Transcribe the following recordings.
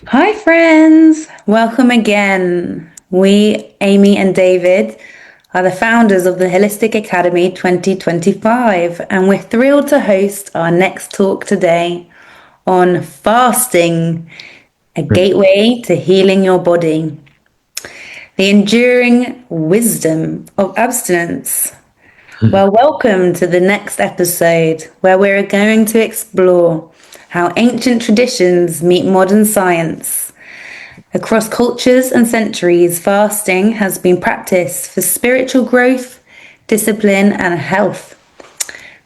Hi, friends. Welcome again. We, Amy and David, are the founders of the Holistic Academy 2025, and we're thrilled to host our next talk today on fasting, a gateway to healing your body, the enduring wisdom of abstinence. Well, welcome to the next episode where we're going to explore how ancient traditions meet modern science. Across cultures and centuries, fasting has been practiced for spiritual growth, discipline, and health.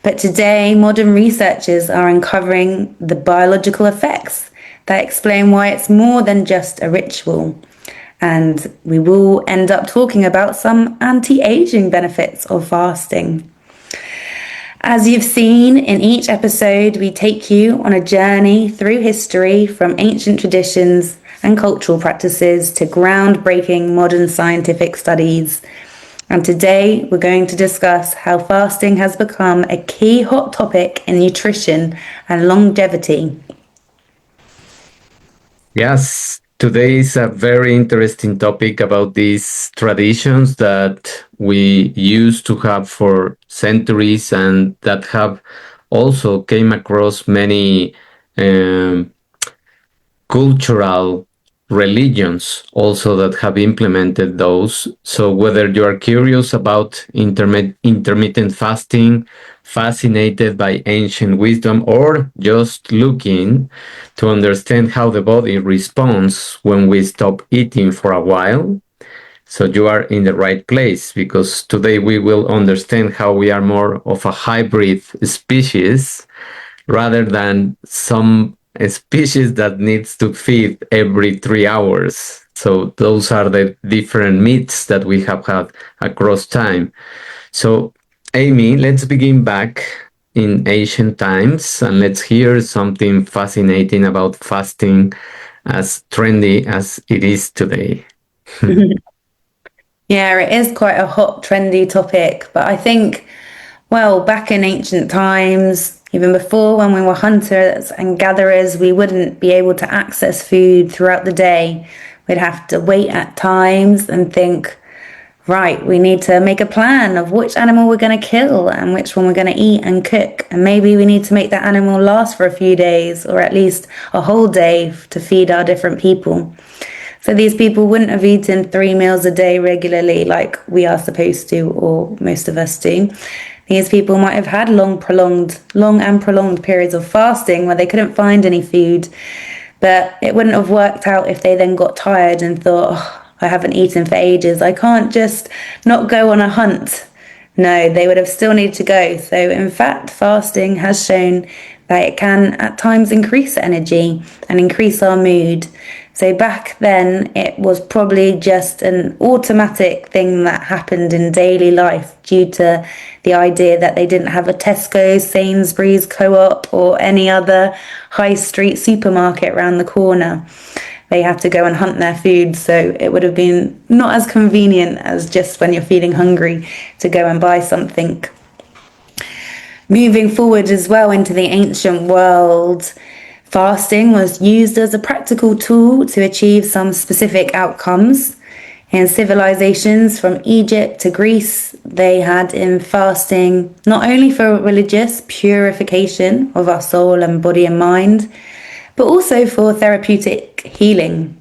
But today, modern researchers are uncovering the biological effects that explain why it's more than just a ritual. And we will end up talking about some anti-aging benefits of fasting. As you've seen in each episode, we take you on a journey through history from ancient traditions and cultural practices to groundbreaking modern scientific studies. And today we're going to discuss how fasting has become a key hot topic in nutrition and longevity. Yes, today is a very interesting topic about these traditions that we used to have for centuries and that have also came across many um, cultural religions also that have implemented those. So whether you are curious about intermittent fasting, fascinated by ancient wisdom, or just looking to understand how the body responds when we stop eating for a while, so you are in the right place because today we will understand how we are more of a hybrid species rather than some species that needs to feed every 3 hours. So those are the different myths that we have had across time. So Amy, let's begin back in ancient times and let's hear something fascinating about fasting as trendy as it is today. Yeah, it is quite a hot, trendy topic, but I think, well, back in ancient times, even before when we were hunters and gatherers, we wouldn't be able to access food throughout the day. We'd have to wait at times and think, right, we need to make a plan of which animal we're going to kill and which one we're going to eat and cook. And maybe we need to make that animal last for a few days or at least a whole day to feed our different people. So these people wouldn't have eaten 3 meals a day regularly like we are supposed to, or most of us do. These people might have had long and prolonged periods of fasting where they couldn't find any food, but it wouldn't have worked out if they then got tired and thought, oh, I haven't eaten for ages. I can't just not go on a hunt. No, they would have still needed to go. So in fact, fasting has shown that it can at times increase energy and increase our mood. So back then, it was probably just an automatic thing that happened in daily life due to the idea that they didn't have a Tesco, Sainsbury's, Co-op or any other high street supermarket around the corner. They had to go and hunt their food, so it would have been not as convenient as just when you're feeling hungry to go and buy something. Moving forward as well into the ancient world, fasting was used as a practical tool to achieve some specific outcomes. In civilizations from Egypt to Greece, they had in fasting not only for religious purification of our soul and body and mind, but also for therapeutic healing.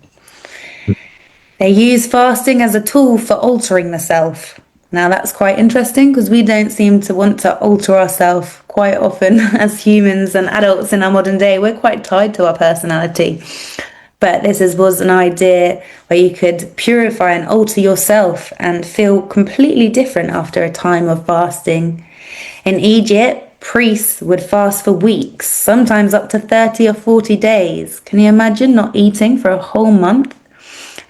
They use fasting as a tool for altering the self. Now that's quite interesting because we don't seem to want to alter ourselves quite often as humans and adults in our modern day. We're quite tied to our personality. But was an idea where you could purify and alter yourself and feel completely different after a time of fasting. In Egypt, priests would fast for weeks, sometimes up to 30 or 40 days. Can you imagine not eating for a whole month?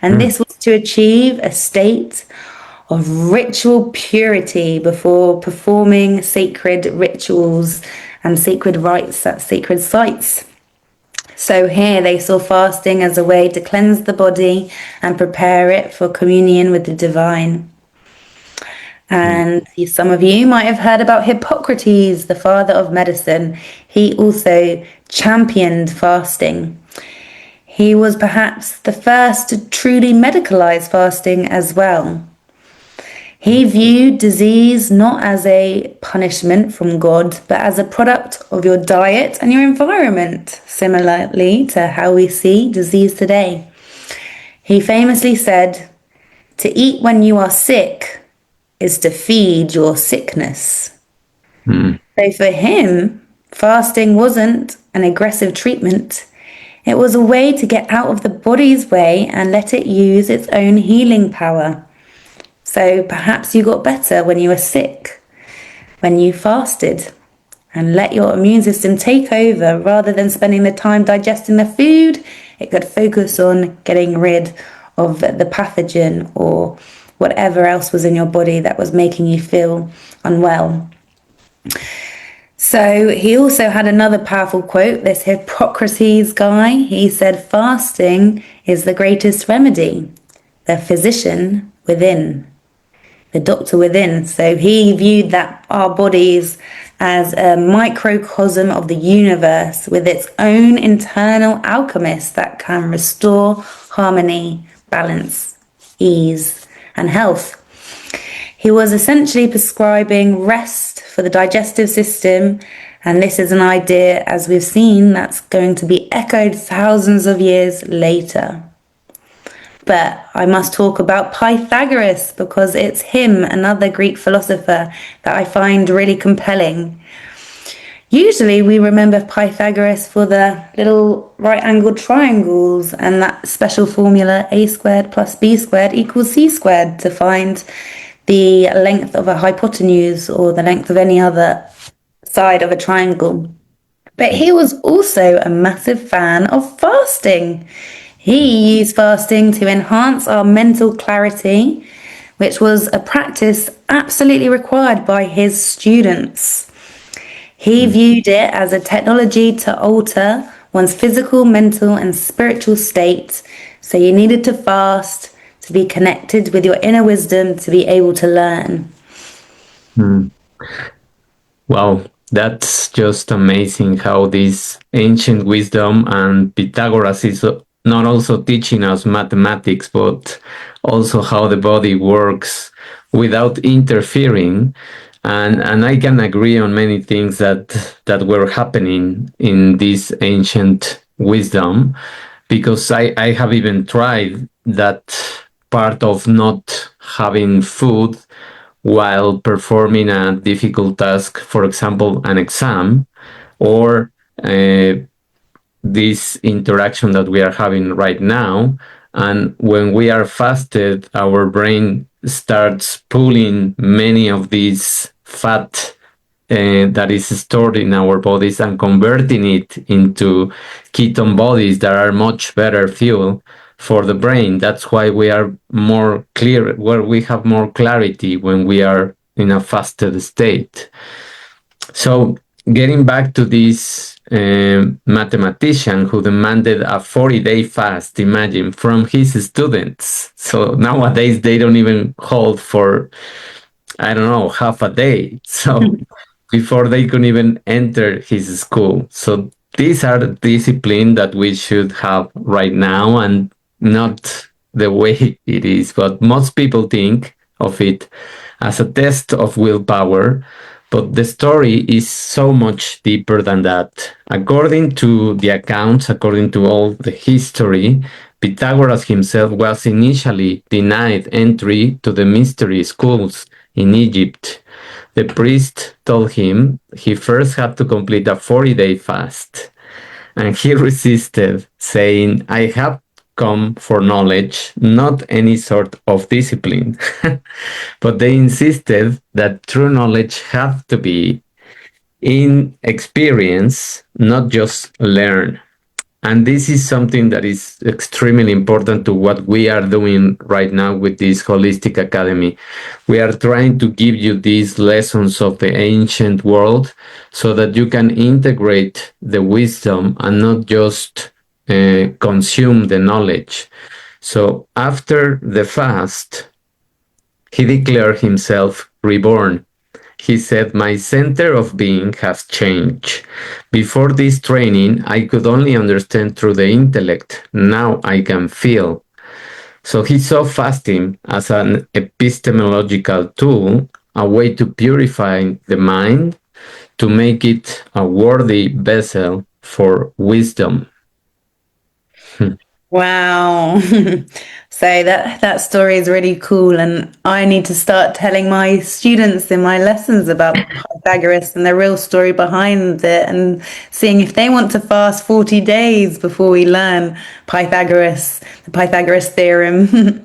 And Hmm. this was to achieve a state of ritual purity before performing sacred rituals and sacred rites at sacred sites. So here they saw fasting as a way to cleanse the body and prepare it for communion with the divine. And some of you might have heard about Hippocrates, the father of medicine. He also championed fasting. He was perhaps the first to truly medicalize fasting as well. He viewed disease not as a punishment from God, but as a product of your diet and your environment, similarly to how we see disease today. He famously said, "To eat when you are sick is to feed your sickness." So for him, fasting wasn't an aggressive treatment. It was a way to get out of the body's way and let it use its own healing power. So perhaps you got better when you were sick, when you fasted, and let your immune system take over rather than spending the time digesting the food. It could focus on getting rid of the pathogen or whatever else was in your body that was making you feel unwell. So he also had another powerful quote, this Hippocrates guy. He said, "Fasting is the greatest remedy, the physician within, the doctor within." So he viewed that our bodies as a microcosm of the universe with its own internal alchemist that can restore harmony, balance, ease, and health. He was essentially prescribing rest for the digestive system, and this is an idea, as we've seen, that's going to be echoed thousands of years later. But I must talk about Pythagoras because it's him, another Greek philosopher, that I find really compelling. Usually we remember Pythagoras for the little right-angled triangles and that special formula a squared plus b squared equals c squared to find the length of a hypotenuse or the length of any other side of a triangle. But he was also a massive fan of fasting. He used fasting to enhance our mental clarity, which was a practice absolutely required by his students. He viewed it as a technology to alter one's physical, mental, and spiritual state. So you needed to fast to be connected with your inner wisdom to be able to learn. Wow, that's just amazing how this ancient wisdom and Pythagoras is not also teaching us mathematics, but also how the body works without interfering. And I can agree on many things that were happening in this ancient wisdom, because I have even tried that part of not having food while performing a difficult task, for example, an exam, or this interaction that we are having right now. And when we are fasted, our brain starts pulling many of these fat that is stored in our bodies and converting it into ketone bodies that are much better fuel for the brain. That's why we are more clear, where we have more clarity when we are in a fasted state. So getting back to this mathematician who demanded a 40-day fast, imagine, from his students. So nowadays they don't even hold for, I don't know, half a day. So before they could even enter his school. So these are the discipline that we should have right now, and not the way it is. But most people think of it as a test of willpower. But the story is so much deeper than that. According to the accounts, according to all the history, Pythagoras himself was initially denied entry to the mystery schools in Egypt. The priest told him he first had to complete a 40-day fast, and he resisted, saying, "I have come for knowledge, not any sort of discipline." But they insisted that true knowledge had to be in experience, not just learn. And this is something that is extremely important to what we are doing right now with this Holistic Academy. We are trying to give you these lessons of the ancient world so that you can integrate the wisdom and not just consume the knowledge. So after the fast, he declared himself reborn. He said, "My center of being has changed. Before this training, I could only understand through the intellect. Now I can feel." So he saw fasting as an epistemological tool, a way to purify the mind, to make it a worthy vessel for wisdom. Wow. So that story is really cool, and I need to start telling my students in my lessons about Pythagoras and the real story behind it, and seeing if they want to fast 40 days before we learn the Pythagoras theorem.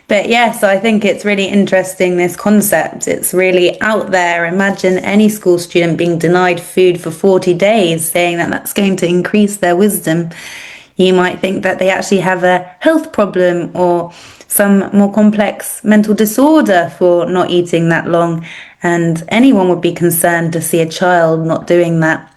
But yes, I think it's really interesting, this concept. It's really out there. Imagine any school student being denied food for 40 days, saying that that's going to increase their wisdom. You might think that they actually have a health problem or some more complex mental disorder for not eating that long, and anyone would be concerned to see a child not doing that.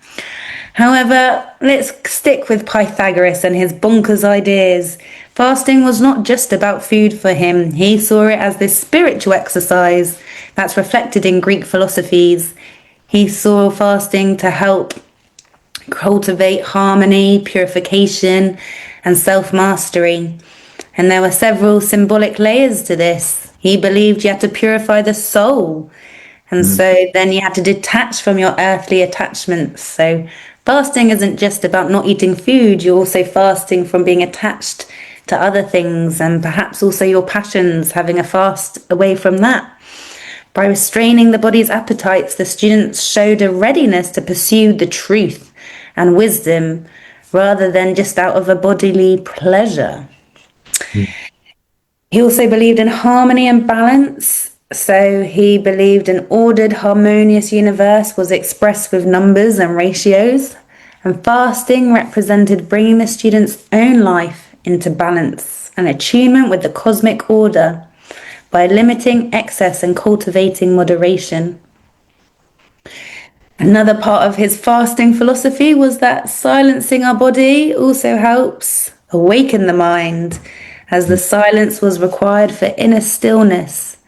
However, let's stick with Pythagoras and his bonkers ideas. Fasting was not just about food for him. He saw it as this spiritual exercise that's reflected in Greek philosophies. He saw fasting to help cultivate harmony, purification, and self-mastery. And there were several symbolic layers to this. He believed you had to purify the soul. And so then you had to detach from your earthly attachments. So fasting isn't just about not eating food, you're also fasting from being attached to other things, and perhaps also your passions, having a fast away from that. By restraining the body's appetites, the students showed a readiness to pursue the truth and wisdom rather than just out of a bodily pleasure. He also believed in harmony and balance. So he believed an ordered, harmonious universe was expressed with numbers and ratios. And fasting represented bringing the student's own life into balance and attunement with the cosmic order by limiting excess and cultivating moderation. Another part of his fasting philosophy was that silencing our body also helps awaken the mind, as the silence was required for inner stillness.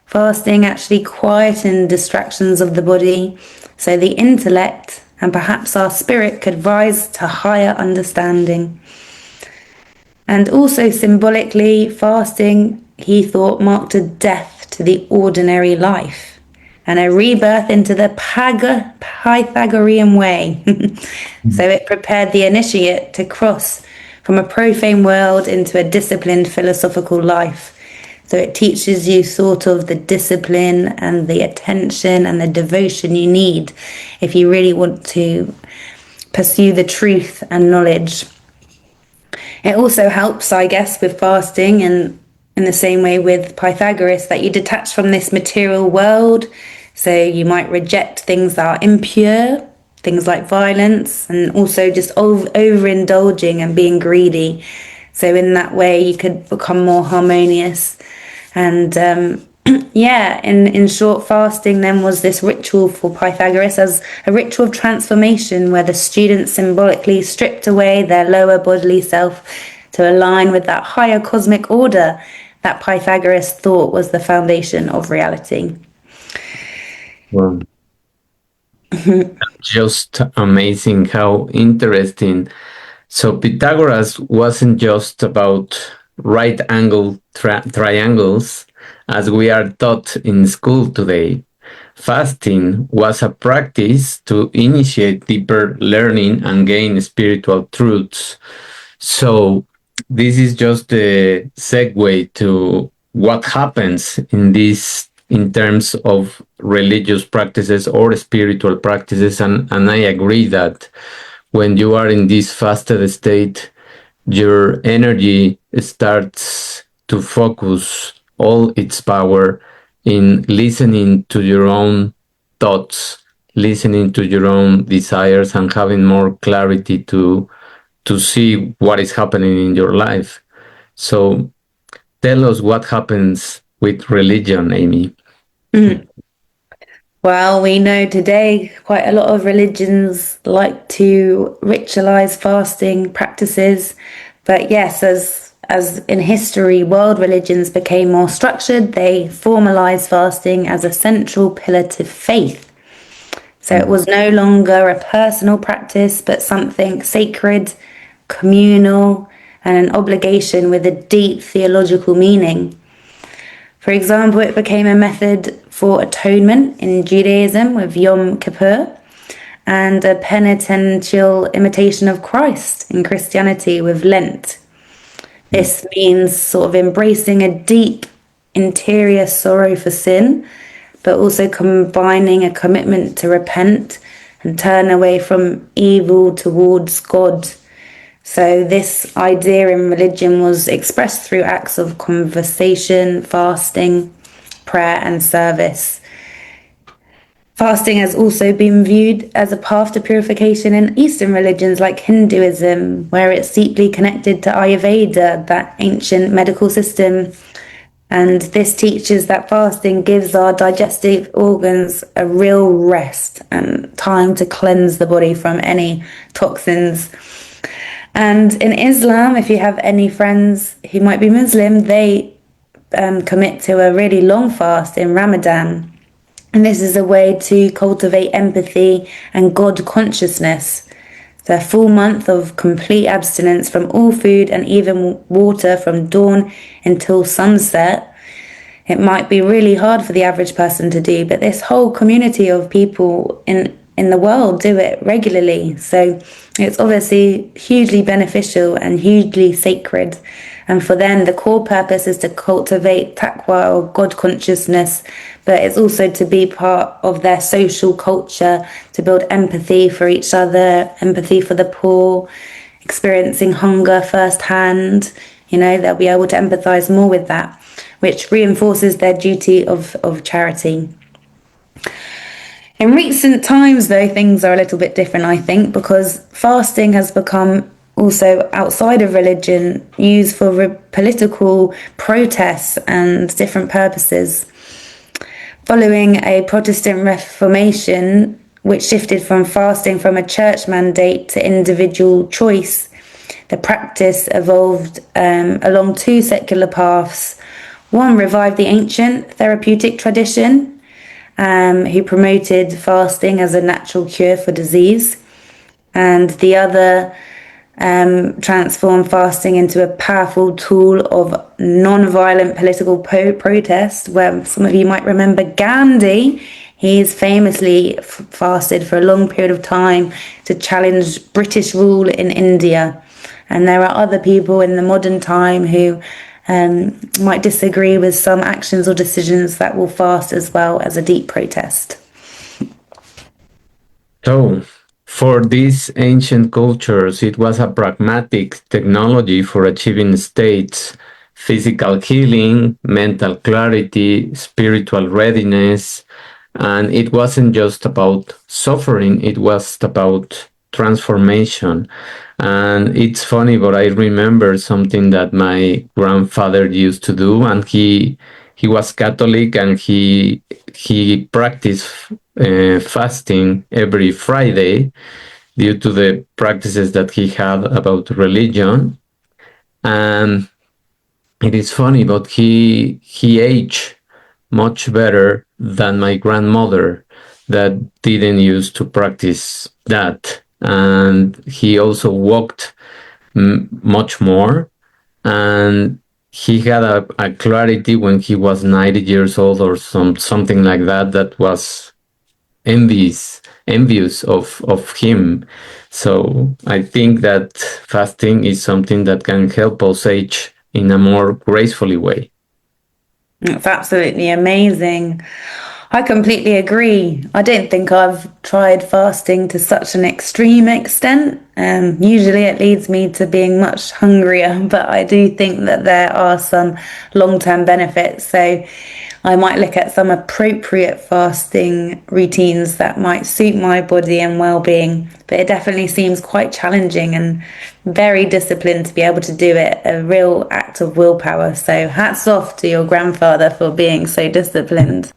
Fasting actually quietened distractions of the body, so the intellect and perhaps our spirit could rise to higher understanding. And also symbolically, fasting, he thought, marked a death to the ordinary life and a rebirth into the Pythagorean way. So it prepared the initiate to cross from a profane world into a disciplined philosophical life. So it teaches you sort of the discipline and the attention and the devotion you need if you really want to pursue the truth and knowledge. It also helps, I guess, with fasting, and in the same way with Pythagoras, that you detach from this material world. So you might reject things that are impure, things like violence, and also just overindulging and being greedy. So in that way, you could become more harmonious. And in short, fasting then was this ritual for Pythagoras as a ritual of transformation, where the students symbolically stripped away their lower bodily self to align with that higher cosmic order that Pythagoras thought was the foundation of reality. Well, just amazing, how interesting. So Pythagoras wasn't just about right angle triangles as we are taught in school today. Fasting was a practice to initiate deeper learning and gain spiritual truths. So this is just a segue to what happens in terms of religious practices or spiritual practices. And I agree that when you are in this fasted state, your energy starts to focus all its power in listening to your own thoughts, listening to your own desires, and having more clarity to see what is happening in your life. So tell us what happens with religion, Amy. Well, we know today quite a lot of religions like to ritualize fasting practices. But yes, as as in history, world religions became more structured, they formalized fasting as a central pillar to faith. So it was no longer a personal practice, but something sacred, communal, and an obligation with a deep theological meaning. For example, it became a method for atonement in Judaism with Yom Kippur, and a penitential imitation of Christ in Christianity with Lent. This means sort of embracing a deep interior sorrow for sin, but also combining a commitment to repent and turn away from evil towards God. So this idea in religion was expressed through acts of conversation, fasting, prayer, and service. Fasting has also been viewed as a path to purification in Eastern religions like Hinduism, where it's deeply connected to Ayurveda, that ancient medical system. And this teaches that fasting gives our digestive organs a real rest and time to cleanse the body from any toxins. And in Islam, if you have any friends who might be Muslim, they commit to a really long fast in Ramadan. And this is a way to cultivate empathy and God consciousness. So a full month of complete abstinence from all food and even water from dawn until sunset. It might be really hard for the average person to do, but this whole community of people in the world do it regularly. So it's obviously hugely beneficial and hugely sacred. And for them, the core purpose is to cultivate taqwa or God consciousness, but it's also to be part of their social culture, to build empathy for each other, empathy for the poor, experiencing hunger firsthand. They'll be able to empathize more with that, which reinforces their duty of charity. In recent times, though, things are a little bit different, I think, because fasting has become also outside of religion, used for political protests and different purposes. Following a Protestant Reformation, which shifted from fasting from a church mandate to individual choice, the practice evolved along two secular paths. One revived the ancient therapeutic tradition, who promoted fasting as a natural cure for disease, and the other transformed fasting into a powerful tool of non-violent political protest, where some of you might remember Gandhi. He's famously fasted for a long period of time to challenge British rule in India. And there are other people in the modern time who might disagree with some actions or decisions that will fast as well as a deep protest. So, for these ancient cultures, it was a pragmatic technology for achieving states, physical healing, mental clarity, spiritual readiness, and it wasn't just about suffering, it was about transformation. And it's funny, but I remember something that my grandfather used to do, and he was Catholic, and he practiced fasting every Friday due to the practices that he had about religion. And it is funny, but he aged much better than my grandmother that didn't used to practice that. And he also walked much more, and he had a clarity when he was 90 years old or something like that was envious of him. So I think that fasting is something that can help us age in a more gracefully way. It's absolutely amazing. I completely agree. I don't think I've tried fasting to such an extreme extent. Usually it leads me to being much hungrier, but I do think that there are some long-term benefits. So I might look at some appropriate fasting routines that might suit my body and well-being. But it definitely seems quite challenging and very disciplined to be able to do it, a real act of willpower. So hats off to your grandfather for being so disciplined.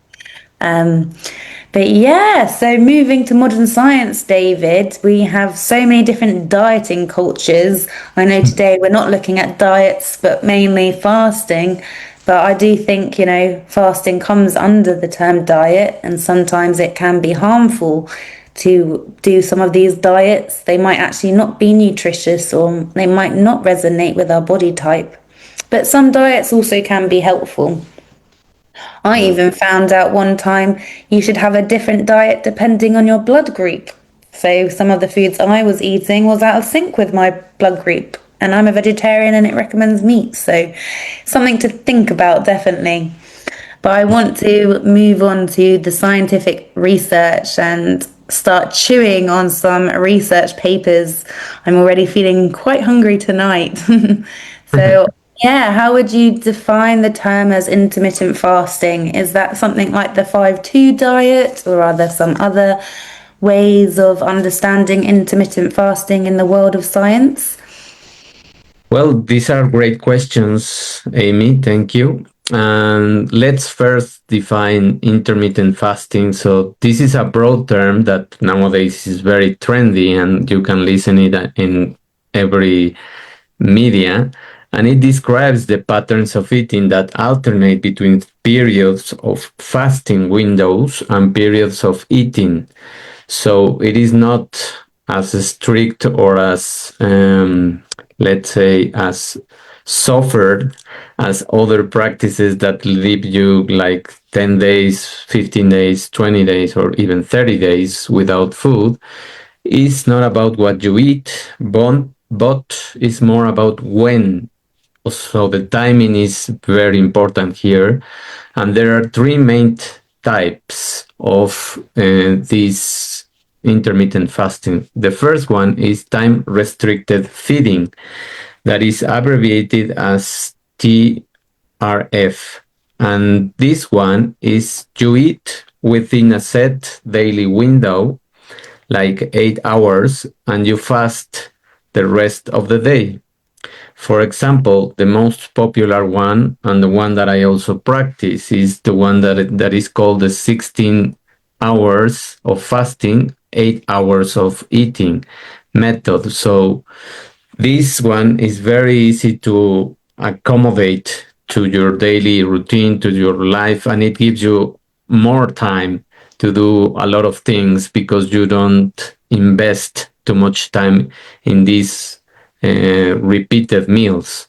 But But yeah, so moving to modern science, David, we have so many different dieting cultures. I know today we're not looking at diets, but mainly fasting. But I do think, fasting comes under the term diet, and sometimes it can be harmful to do some of these diets. They might actually not be nutritious or they might not resonate with our body type. But some diets also can be helpful. I Yeah. even found out one time you should have a different diet depending on your blood group. So some of the foods I was eating was out of sync with my blood group. And I'm a vegetarian and it recommends meat. So something to think about, definitely. But I want to move on to the scientific research and start chewing on some research papers. I'm already feeling quite hungry tonight. So, yeah, how would you define the term as intermittent fasting? Is that something like the 5-2 diet, or are there some other ways of understanding intermittent fasting in the world of science? Well, these are great questions, Amy. Thank you. And let's first define intermittent fasting. So this is a broad term that nowadays is very trendy, and you can listen it in every media. And it describes the patterns of eating that alternate between periods of fasting windows and periods of eating. So it is not as strict or as, let's say, as suffered as other practices that leave you like 10 days, 15 days, 20 days, or even 30 days without food. It's not about what you eat, but it's more about when. So the timing is very important here. And there are three main types of this intermittent fasting. The first one is time restricted feeding, that is abbreviated as TRF. And this one is you eat within a set daily window, like 8 hours, and you fast the rest of the day. For example, the most popular one and the one that I also practice is the one that is called the 16 hours of fasting, 8 hours of eating method. So this one is very easy to accommodate to your daily routine, to your life, and it gives you more time to do a lot of things because you don't invest too much time in these repeated meals.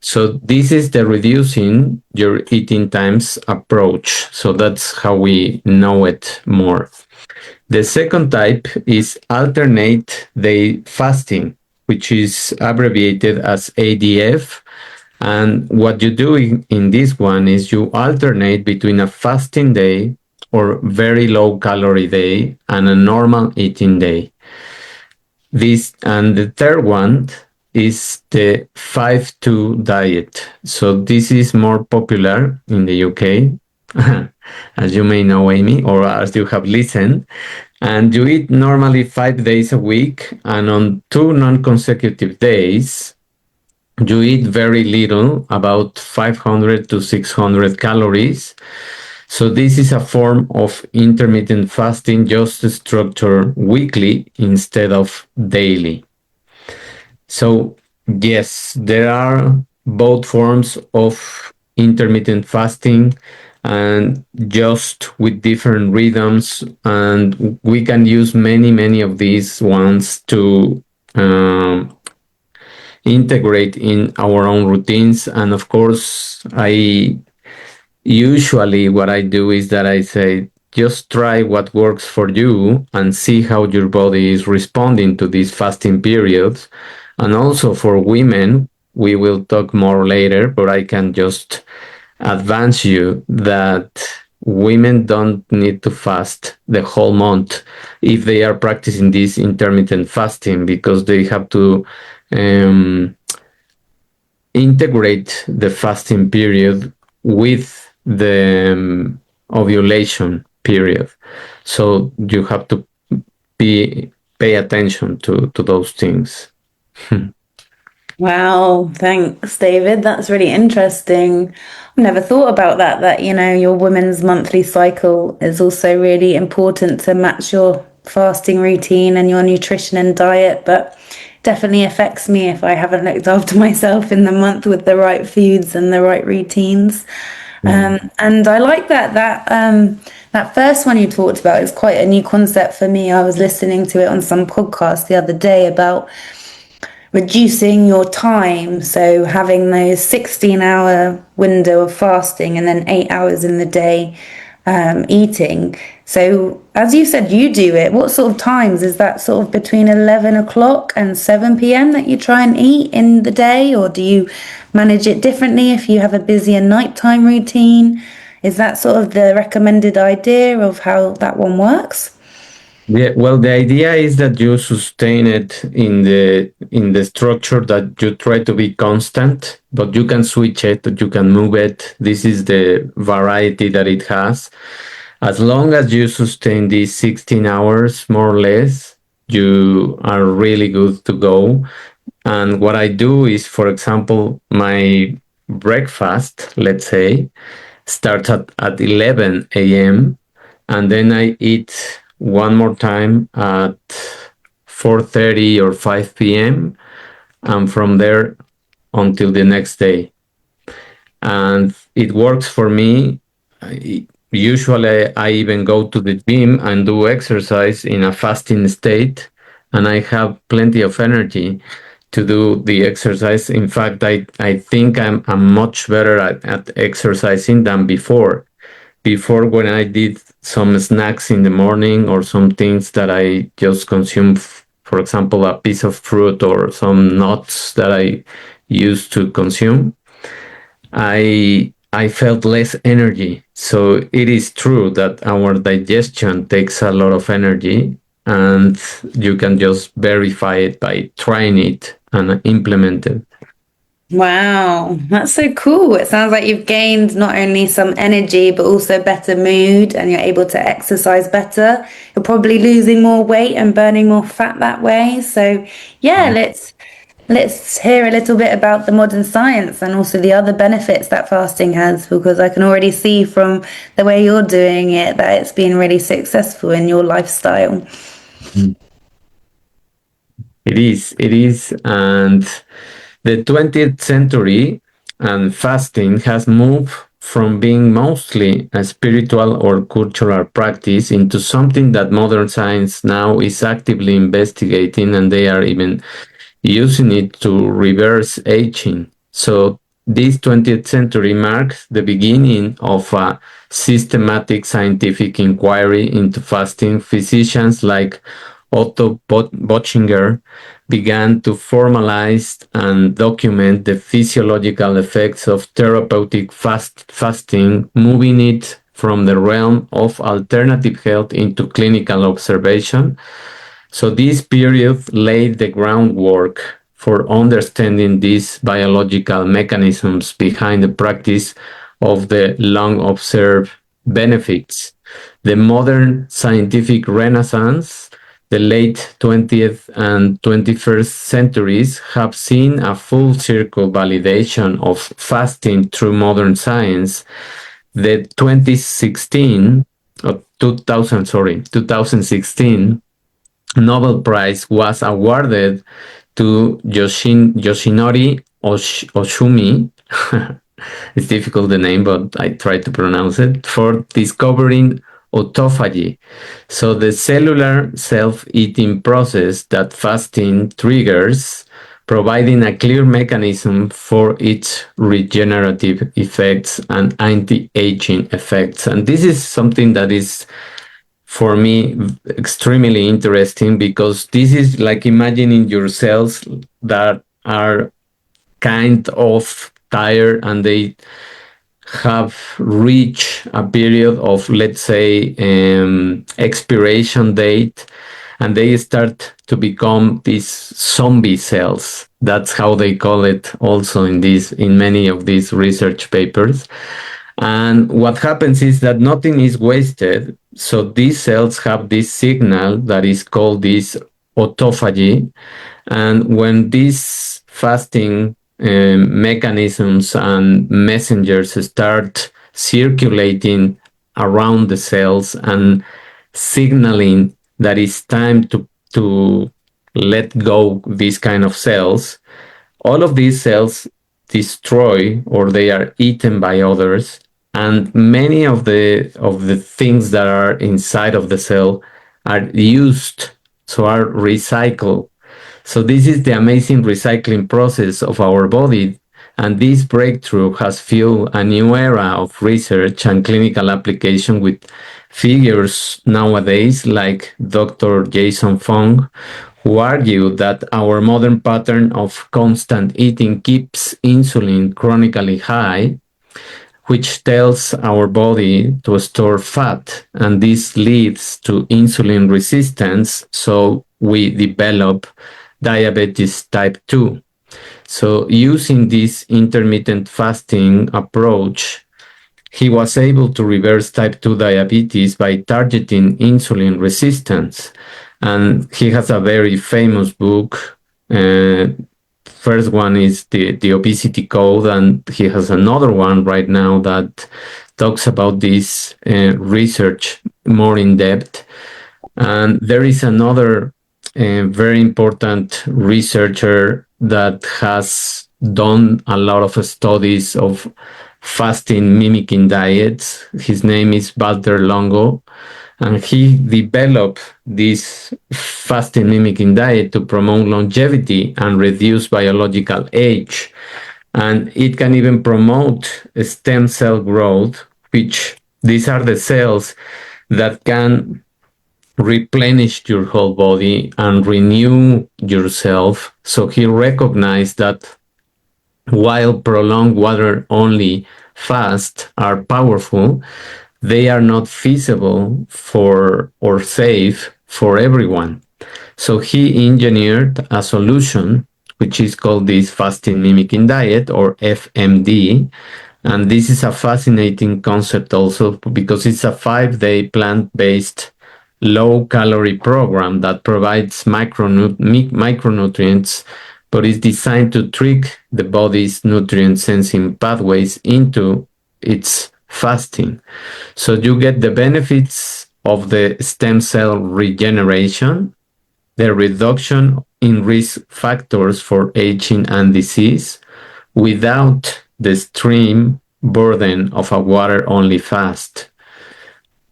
So this is the reducing your eating times approach. So that's how we know it more. The second type is alternate day fasting, which is abbreviated as ADF. And what you do in this one is you alternate between a fasting day or very low calorie day and a normal eating day. This and the third one is the 5-2 diet. So this is more popular in the UK, as you may know, Amy, or as you have listened. And you eat normally 5 days a week, and on 2 non-consecutive days, you eat very little, about 500 to 600 calories. So this is a form of intermittent fasting, just structured weekly instead of daily. So yes, there are both forms of intermittent fasting and just with different rhythms, and we can use many of these ones to integrate in our own routines. And of course, I usually what I do is that I say, just try what works for you and see how your body is responding to these fasting periods. And also for women, we will talk more later, but I can just advance you that women don't need to fast the whole month if they are practicing this intermittent fasting, because they have to um, integrate the fasting period with the ovulation period. So you have to pay attention to those things. Wow, thanks, David. That's really interesting. I've never thought about that, your women's monthly cycle is also really important to match your fasting routine and your nutrition and diet, but definitely affects me if I haven't looked after myself in the month with the right foods and the right routines. Mm. And I like that first one you talked about is quite a new concept for me. I was listening to it on some podcast the other day about reducing your time. So having those 16-hour window of fasting and then 8 hours in the day eating. So as you said, you do it. What sort of times is that? Sort of between 11 o'clock and 7 p.m. that you try and eat in the day, or do you manage it differently if you have a busier nighttime routine? Is that sort of the recommended idea of how that one works? Yeah, well, the idea is that you sustain it in the structure, that you try to be constant, but you can switch it, you can move it. This is the variety that it has. As long as you sustain these 16 hours, more or less, you are really good to go. And what I do is, for example, my breakfast, let's say, starts at 11 a.m. and then I eat one more time at 4:30 or 5 p.m. and from there until the next day. And it works for me. Usually, I even go to the gym and do exercise in a fasting state, and I have plenty of energy to do the exercise. In fact, I think I'm much better at exercising than before. Before, when I did some snacks in the morning or some things that I just consume, for example, a piece of fruit or some nuts that I used to consume, I felt less energy. So it is true that our digestion takes a lot of energy, and you can just verify it by trying it and implement it. Wow, that's so cool. It sounds like you've gained not only some energy, but also better mood, and you're able to exercise better. You're probably losing more weight and burning more fat that way. So, yeah, let's hear a little bit about the modern science and also the other benefits that fasting has, because I can already see from the way you're doing it that it's been really successful in your lifestyle. Mhm. It is, and the 20th century and fasting has moved from being mostly a spiritual or cultural practice into something that modern science now is actively investigating, and they are even using it to reverse aging. So this 20th century marks the beginning of a systematic scientific inquiry into fasting. Physicians like Otto Böttinger began to formalize and document the physiological effects of therapeutic fasting, moving it from the realm of alternative health into clinical observation. So this period laid the groundwork for understanding these biological mechanisms behind the practice of the long observed benefits. The modern scientific renaissance, the late 20th and 21st centuries, have seen a full circle validation of fasting through modern science. The 2016 Nobel Prize was awarded to Yoshinori Oshumi. It's difficult the name, but I try to pronounce it, for discovering autophagy. So the cellular self-eating process that fasting triggers, providing a clear mechanism for its regenerative effects and anti-aging effects. And this is something that is, for me, extremely interesting, because this is like imagining your cells that are kind of tired, and they have reached a period of, let's say, expiration date, and they start to become these zombie cells. That's how they call it also in many of these research papers. And what happens is that nothing is wasted. So these cells have this signal that is called this autophagy. And when this fasting mechanisms and messengers start circulating around the cells and signaling that it's time to let go these kind of cells. All of these cells destroy or they are eaten by others, and many of the things that are inside of the cell are used, so are recycled. So this is the amazing recycling process of our body. And this breakthrough has fueled a new era of research and clinical application with figures nowadays like Dr. Jason Fung, who argue that our modern pattern of constant eating keeps insulin chronically high, which tells our body to store fat, and this leads to insulin resistance, so we develop diabetes type 2. So, using this intermittent fasting approach, he was able to reverse type 2 diabetes by targeting insulin resistance. And he has a very famous book. First one is the Obesity Code, and he has another one right now that talks about this research more in depth. And there is another very important researcher that has done a lot of studies of fasting mimicking diets. His name is Walter Longo, and he developed this fasting mimicking diet to promote longevity and reduce biological age. And it can even promote stem cell growth, which these are the cells that can replenish your whole body and renew yourself. So he recognized that while prolonged water only fasts are powerful, they are not feasible for or safe for everyone. So he engineered a solution which is called this fasting mimicking diet, or FMD. And this is a fascinating concept also because it's a 5-day plant-based low calorie program that provides micronutrients, but is designed to trick the body's nutrient sensing pathways into its fasting. So you get the benefits of the stem cell regeneration, the reduction in risk factors for aging and disease, without the extreme burden of a water-only fast.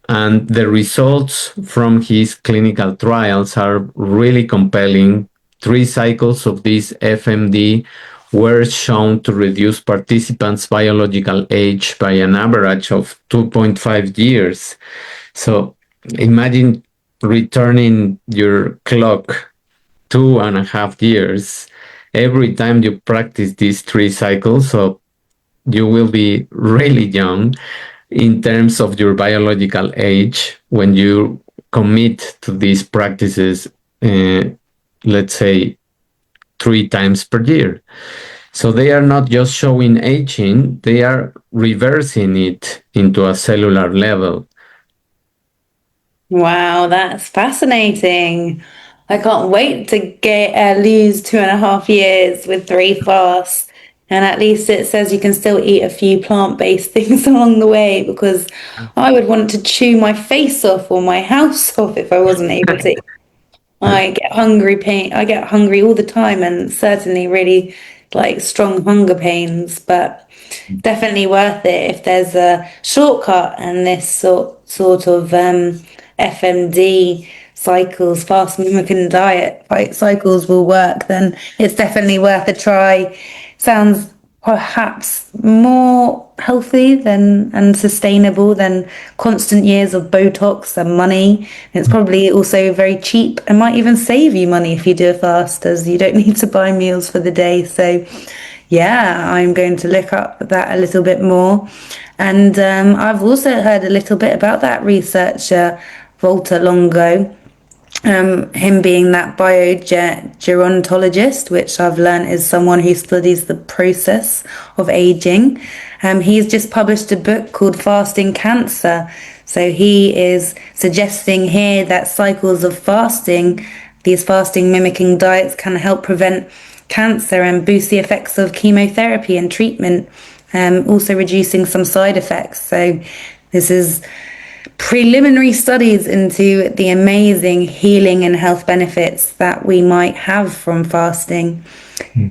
And the results from his clinical trials are really compelling. 3 cycles of this FMD were shown to reduce participants' biological age by an average of 2.5 years. So imagine returning your clock 2.5 years every time you practice these 3 cycles. So you will be really young in terms of your biological age when you commit to these practices, let's say 3 times per year. So they are not just showing aging, they are reversing it into a cellular level. Wow, that's fascinating. I can't wait to get lose 2.5 years with 3 fasts. And at least it says you can still eat a few plant-based things along the way, because I would want to chew my face off or my house off if I wasn't able to. I get hungry all the time, and certainly really like strong hunger pains, but definitely worth it if there's a shortcut, and this sort of FMD cycles, fast mimicking diet cycles will work, then it's definitely worth a try. Sounds perhaps more healthy than and sustainable than constant years of Botox and money. It's probably also very cheap and might even save you money if you do a fast, as you don't need to buy meals for the day. So yeah, I'm going to look up that a little bit more. And I've also heard a little bit about that researcher, Walter Longo, him being that biogerontologist, which I've learned is someone who studies the process of aging. He's just published a book called Fasting Cancer. So he is suggesting here that cycles of fasting, these fasting mimicking diets, can help prevent cancer and boost the effects of chemotherapy and treatment, also reducing some side effects. So this is preliminary studies into the amazing healing and health benefits that we might have from fasting.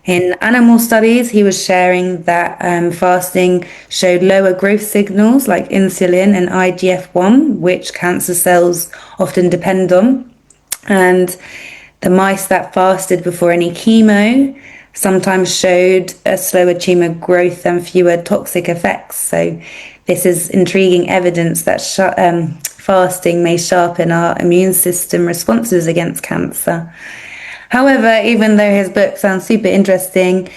In animal studies, he was sharing that fasting showed lower growth signals like insulin and IGF-1, which cancer cells often depend on. And the mice that fasted before any chemo sometimes showed a slower tumor growth and fewer toxic effects. So this is intriguing evidence that fasting may sharpen our immune system responses against cancer. However, even though his book sounds super interesting,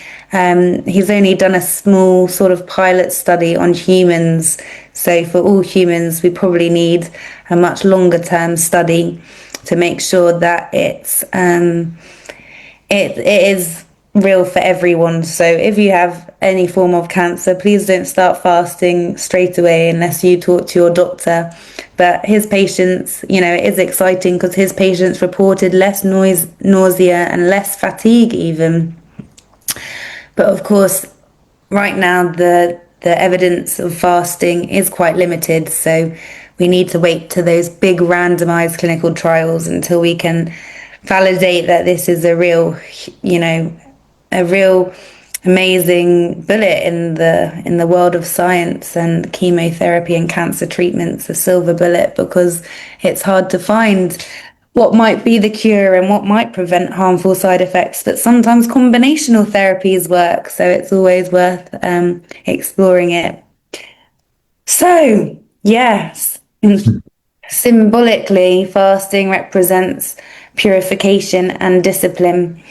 he's only done a small sort of pilot study on humans. So for all humans, we probably need a much longer term study to make sure that it is real for everyone. So if you have any form of cancer, please don't start fasting straight away unless you talk to your doctor. But his patients, it is exciting because his patients reported less nausea and less fatigue even. But of course, right now the evidence of fasting is quite limited, so we need to wait to those big randomized clinical trials until we can validate that this is a real amazing bullet in the world of science and chemotherapy and cancer treatments, a silver bullet, because it's hard to find what might be the cure and what might prevent harmful side effects. But sometimes combinational therapies work, so it's always worth exploring it. So, yes, symbolically, fasting represents purification and discipline.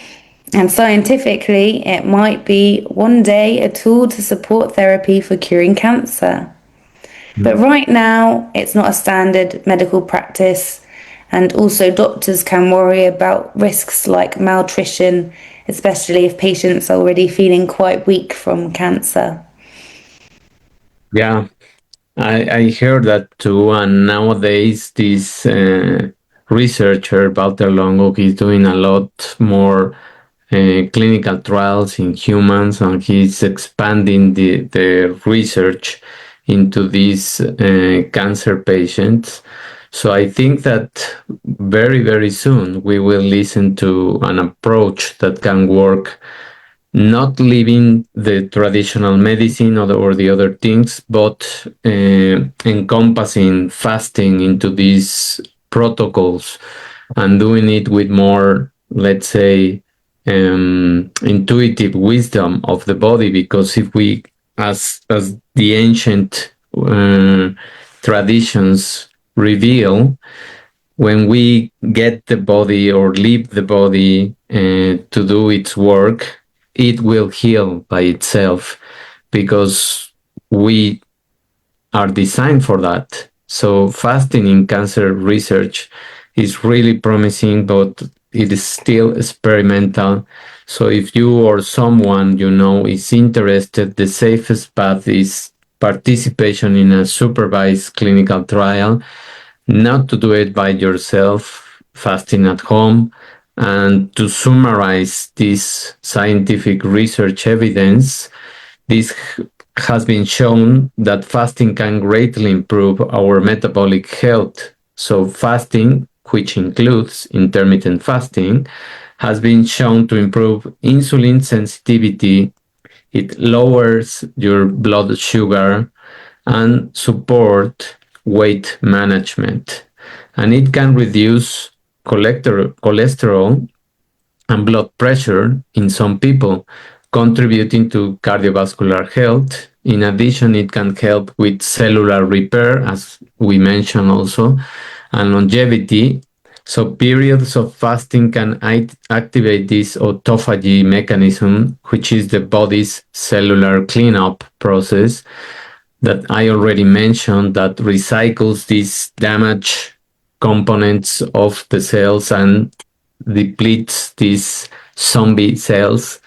And scientifically, it might be one day a tool to support therapy for curing cancer. But right now, it's not a standard medical practice. And also, doctors can worry about risks like malnutrition, especially if patients are already feeling quite weak from cancer. Yeah, I heard that too. And nowadays, this researcher, Walter Longo, he's doing a lot more clinical trials in humans, and he's expanding the research into these cancer patients. So I think that very, very soon we will listen to an approach that can work, not leaving the traditional medicine or the other things, but encompassing fasting into these protocols and doing it with more, let's say, intuitive wisdom of the body. Because if we, as the ancient traditions reveal, when we get the body or leave the body to do its work, it will heal by itself, because we are designed for that. So fasting in cancer research is really promising, but it is still experimental. So if you or someone you know is interested, the safest path is participation in a supervised clinical trial, not to do it by yourself, fasting at home. And to summarize this scientific research evidence, this has been shown that fasting can greatly improve our metabolic health. So fasting, which includes intermittent fasting, has been shown to improve insulin sensitivity. It lowers your blood sugar and support weight management. And it can reduce cholesterol and blood pressure in some people, contributing to cardiovascular health. In addition, it can help with cellular repair, as we mentioned also, and longevity. So periods of fasting can activate this autophagy mechanism, which is the body's cellular cleanup process that I already mentioned, that recycles these damaged components of the cells and depletes these zombie cells.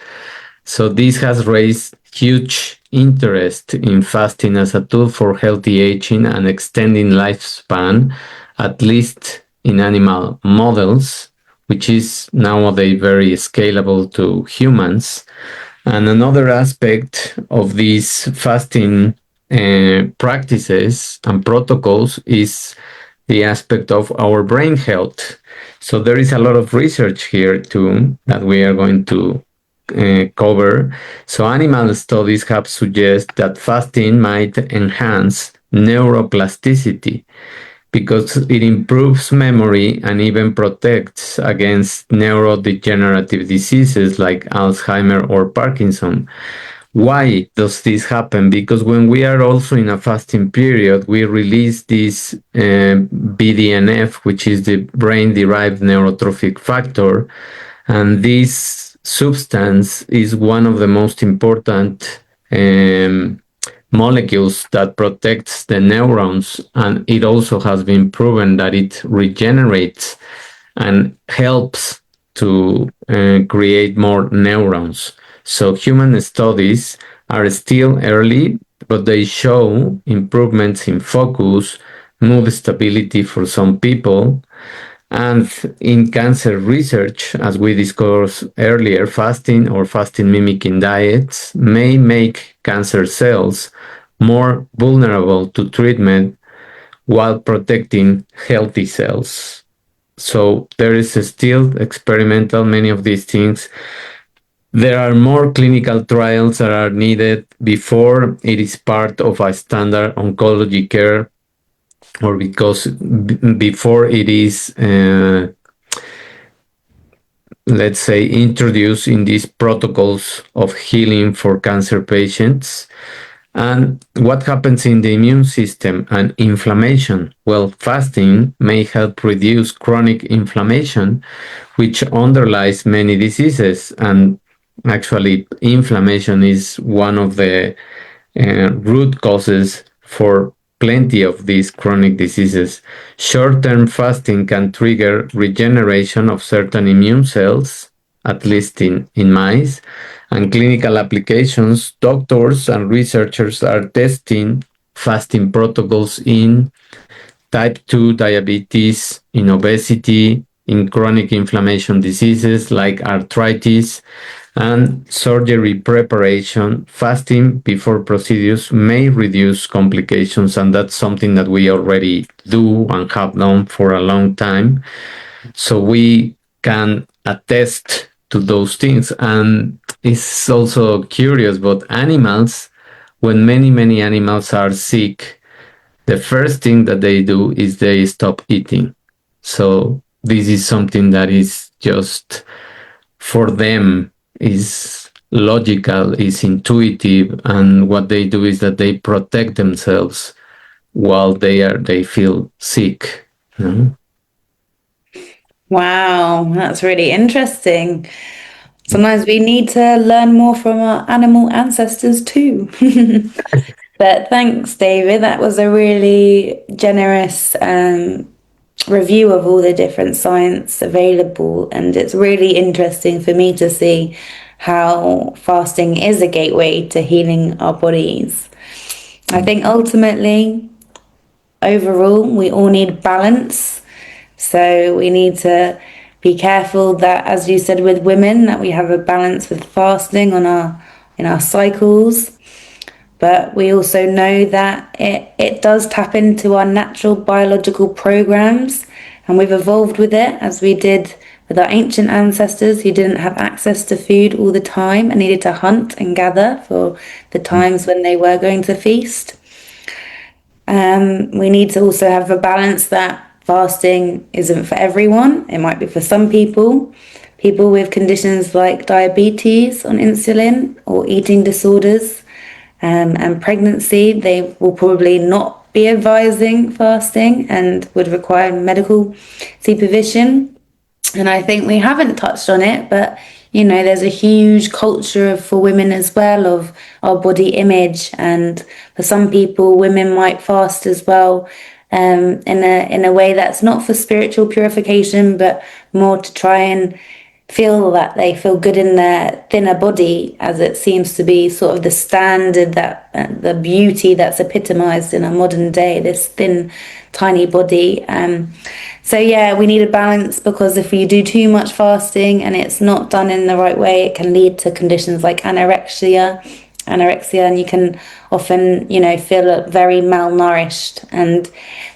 So this has raised huge interest in fasting as a tool for healthy aging and extending lifespan, at least in animal models, which is nowadays very scalable to humans. And another aspect of these fasting practices and protocols is the aspect of our brain health. So there is a lot of research here too that we are going to cover. So animal studies have suggested that fasting might enhance neuroplasticity because it improves memory and even protects against neurodegenerative diseases like Alzheimer or Parkinson. Why does this happen? Because when we are also in a fasting period, we release this BDNF, which is the brain-derived neurotrophic factor, and this substance is one of the most important molecules that protects the neurons, and it also has been proven that it regenerates and helps to create more neurons. So human studies are still early, but they show improvements in focus, mood stability for some people. And in cancer research, as we discussed earlier, fasting or fasting mimicking diets may make cancer cells more vulnerable to treatment while protecting healthy cells. So there is still experimental, many of these things. There are more clinical trials that are needed before it is part of a standard oncology care, or because before it is, let's say, introduced in these protocols of healing for cancer patients. And what happens in the immune system and inflammation? Well, fasting may help reduce chronic inflammation, which underlies many diseases. And actually, inflammation is one of the root causes for plenty of these chronic diseases. Short-term fasting can trigger regeneration of certain immune cells, at least in mice, and clinical applications. Doctors and researchers are testing fasting protocols in type 2 diabetes, in obesity, in chronic inflammation diseases like arthritis, and surgery preparation. Fasting before procedures may reduce complications, and that's something that we already do and have done for a long time. So we can attest to those things. And it's also curious, but animals, when many animals are sick, the first thing that they do is they stop eating. So this is something that is just for them is logical, is intuitive, and what they do is that they protect themselves while they feel sick. You know? Wow, that's really interesting. Sometimes we need to learn more from our animal ancestors too. But thanks, David. That was a really generous review of all the different science available. And it's really interesting for me to see how fasting is a gateway to healing our bodies. I think ultimately, overall, we all need balance. So we need to be careful that, as you said, with women, that we have a balance with fasting on our in our cycles. But we also know that it does tap into our natural biological programs, and we've evolved with it as we did with our ancient ancestors who didn't have access to food all the time and needed to hunt and gather for the times when they were going to feast. We need to also have a balance that fasting isn't for everyone. It might be for some people. People with conditions like diabetes on insulin or eating disorders and pregnancy, they will probably not be advising fasting and would require medical supervision. And I think we haven't touched on it, but there's a huge culture for women as well of our body image, and for some people, women might fast as well, in a way that's not for spiritual purification, but more to try and feel that they feel good in their thinner body, as it seems to be sort of the standard, that the beauty that's epitomized in our modern day, this thin, tiny body. So yeah, we need a balance, because if you do too much fasting and it's not done in the right way, it can lead to conditions like anorexia, and you can often, feel very malnourished. And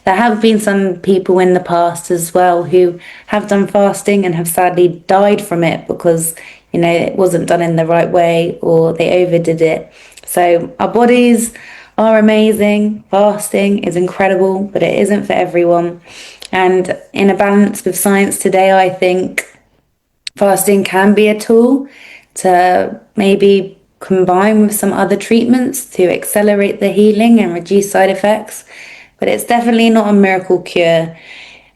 there have been some people in the past as well who have done fasting and have sadly died from it, because it wasn't done in the right way, or they overdid it. So our bodies are amazing. Fasting is incredible, but it isn't for everyone. And in a balance with science today, I think fasting can be a tool to maybe combine with some other treatments to accelerate the healing and reduce side effects, but it's definitely not a miracle cure.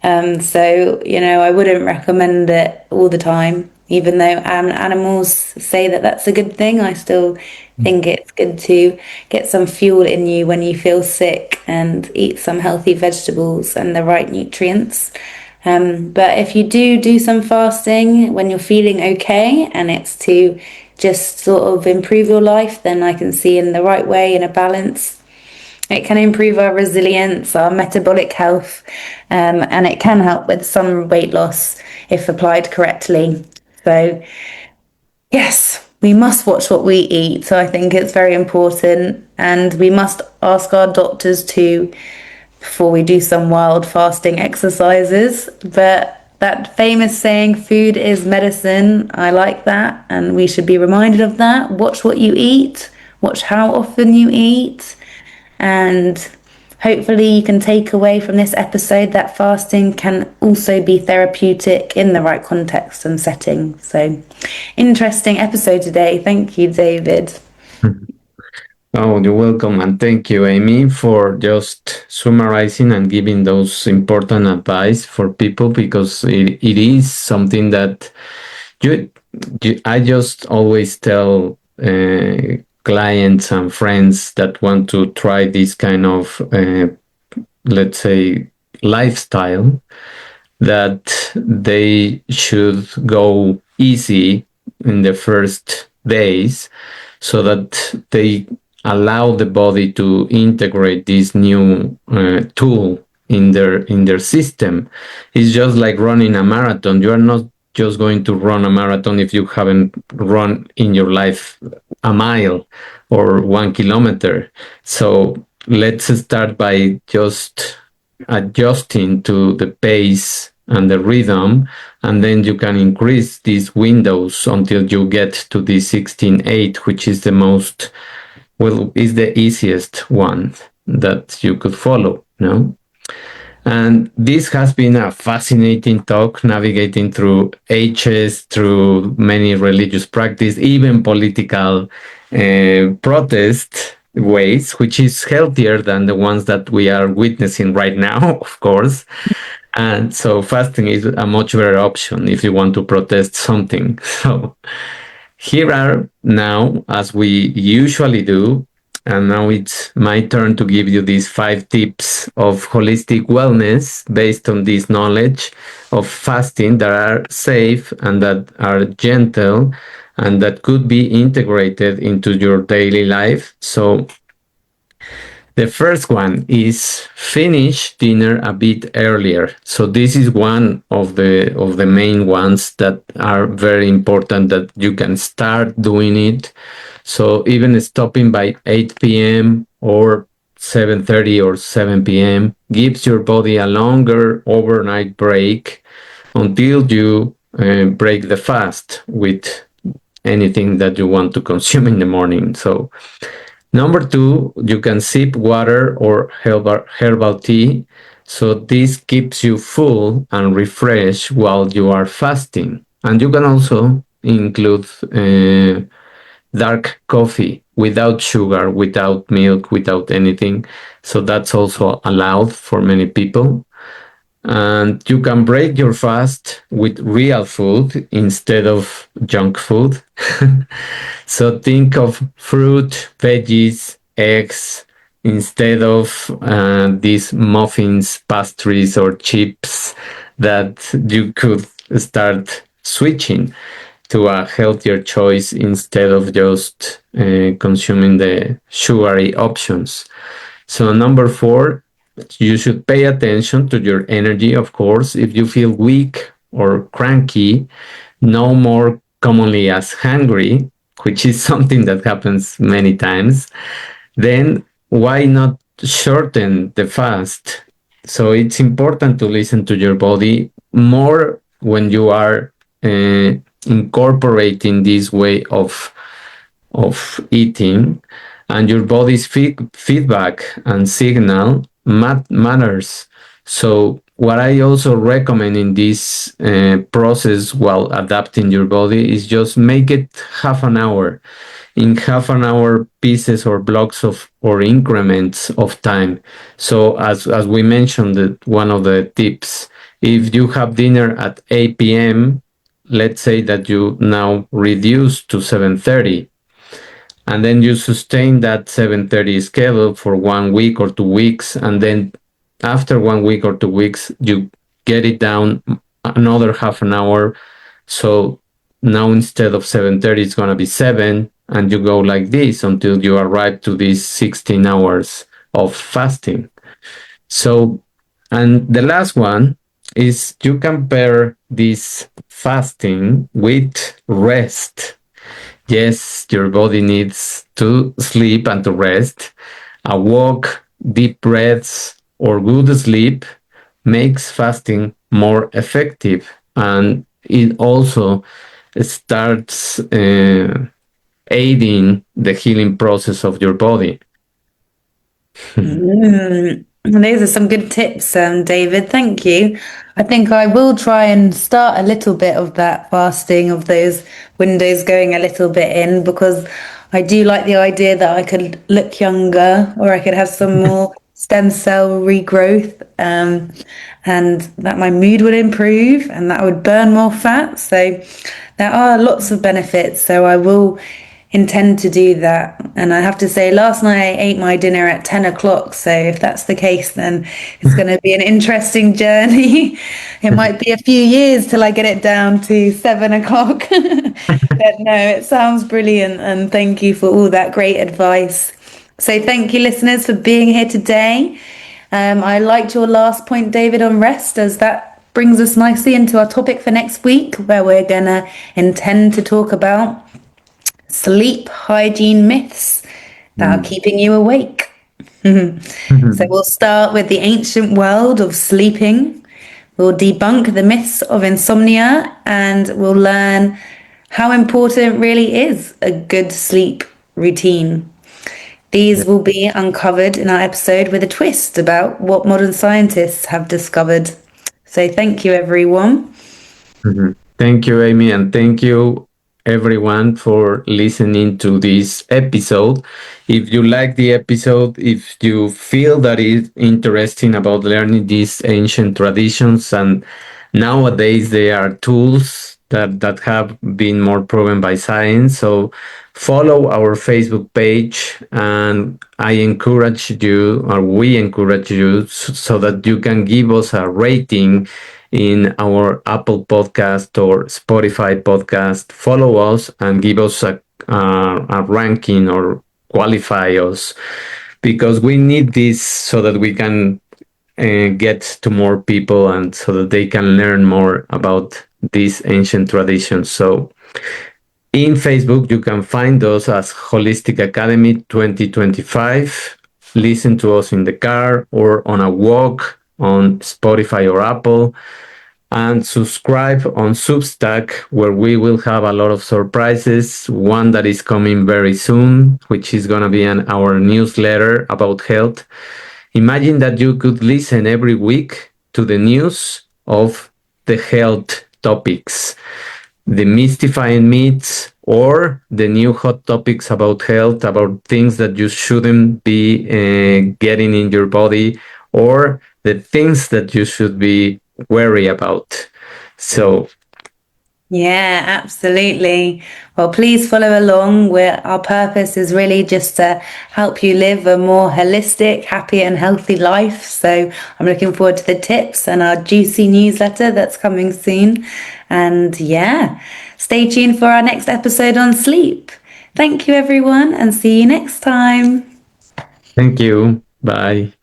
So, I wouldn't recommend it all the time. Even though animals say that that's a good thing, I still think it's good to get some fuel in you when you feel sick and eat some healthy vegetables and the right nutrients. But if you do some fasting when you're feeling okay, and it's to just sort of improve your life, then I can see in the right way, in a balance, it can improve our resilience, our metabolic health, and it can help with some weight loss if applied correctly. So, yes, we must watch what we eat. So I think it's very important, and we must ask our doctors too before we do some wild fasting exercises. But that famous saying, food is medicine, I like that, and we should be reminded of that. Watch what you eat, watch how often you eat, and hopefully you can take away from this episode that fasting can also be therapeutic in the right context and setting. So, interesting episode today. Thank you, David. Oh, you're welcome. And thank you, Amy, for just summarizing and giving those important advice for people, because it is something that you, I just always tell clients and friends that want to try this kind of, let's say, lifestyle, that they should go easy in the first days, so that they allow the body to integrate this new tool in their system. It's just like running a marathon. You are not just going to run a marathon if you haven't run in your life a mile or 1 kilometer. So let's start by just adjusting to the pace and the rhythm, and then you can increase these windows until you get to the 16:8, which is the most, well, is the easiest one that you could follow, no? And this has been a fascinating talk, navigating through ages, through many religious practice, even political protest ways, which is healthier than the ones that we are witnessing right now, of course. And so fasting is a much better option if you want to protest something. So here are now, as we usually do, and now it's my turn to give you these 5 tips of holistic wellness based on this knowledge of fasting, that are safe and that are gentle and that could be integrated into your daily life. So the first one is finish dinner a bit earlier. So this is one of the main ones that are very important, that you can start doing it. So even stopping by 8 p.m. or 7:30 or 7 p.m. gives your body a longer overnight break until you break the fast with anything that you want to consume in the morning. So number 2, you can sip water or herbal tea. So this keeps you full and refreshed while you are fasting. And you can also include dark coffee without sugar, without milk, without anything. So that's also allowed for many people. And you can break your fast with real food instead of junk food. So think of fruit, veggies, eggs, instead of these muffins, pastries, or chips that you could start switching to a healthier choice instead of just consuming the sugary options. So, number 4, you should pay attention to your energy, of course. If you feel weak or cranky, no more commonly as hungry, which is something that happens many times, then why not shorten the fast? So it's important to listen to your body more when you are uh, incorporating this way of eating, and your body's feedback and signal matters. So what I also recommend in this process while adapting your body is just make it half an hour, in half an hour pieces or blocks of or increments of time. So as we mentioned, that one of the tips, if you have dinner at 8 p.m., let's say that you now reduce to 7:30, and then you sustain that 7:30 schedule for 1 week or 2 weeks, and then after 1 week or 2 weeks you get it down another half an hour. So now instead of 7:30 it's going to be 7, and you go like this until you arrive to these 16 hours of fasting. So, and the last one is you compare this fasting with rest. Yes, your body needs to sleep and to rest. A walk, deep breaths, or good sleep makes fasting more effective, and it also starts aiding the healing process of your body. Those are some good tips, David. Thank you. I think I will try and start a little bit of that fasting, of those windows going a little bit in, because I do like the idea that I could look younger, or I could have some more stem cell regrowth, and that my mood would improve and that I would burn more fat. So there are lots of benefits. So I will intend to do that. And I have to say, last night I ate my dinner at 10 o'clock. So if that's the case, then it's going to be an interesting journey. It might be a few years till I get it down to 7 o'clock. But no, it sounds brilliant. And thank you for all that great advice. So thank you, listeners, for being here today. I liked your last point, David, on rest, as that brings us nicely into our topic for next week, where we're going to intend to talk about sleep hygiene myths that are keeping you awake. So we'll start with the ancient world of sleeping. We'll debunk the myths of insomnia, and we'll learn how important really is a good sleep routine. These will be uncovered in our episode with a twist about what modern scientists have discovered. So thank you, everyone. Thank you, Amy, and thank you everyone for listening to this episode. If you like the episode, if you feel that it's interesting about learning these ancient traditions, and nowadays they are tools that have been more proven by science, so follow our Facebook page, and I encourage you, or we encourage you, so that you can give us a rating in our Apple podcast or Spotify podcast. Follow us and give us a ranking or qualify us, because we need this so that we can get to more people and so that they can learn more about these ancient traditions. So in Facebook, you can find us as Holistic Academy 2025. Listen to us in the car or on a walk on Spotify or Apple, and subscribe on Substack, where we will have a lot of surprises. One that is coming very soon, which is going to be our newsletter about health. Imagine that you could listen every week to the news of the health topics, the mystifying myths, or the new hot topics about health, about things that you shouldn't be getting in your body, or the things that you should be wary about. So Yeah, absolutely. Well, please follow along. Our purpose is really just to help you live a more holistic, happy, and healthy life. So I'm looking forward to the tips and our juicy newsletter that's coming soon. And yeah, stay tuned for our next episode on sleep. Thank you, everyone, and see you next time. Thank you. Bye.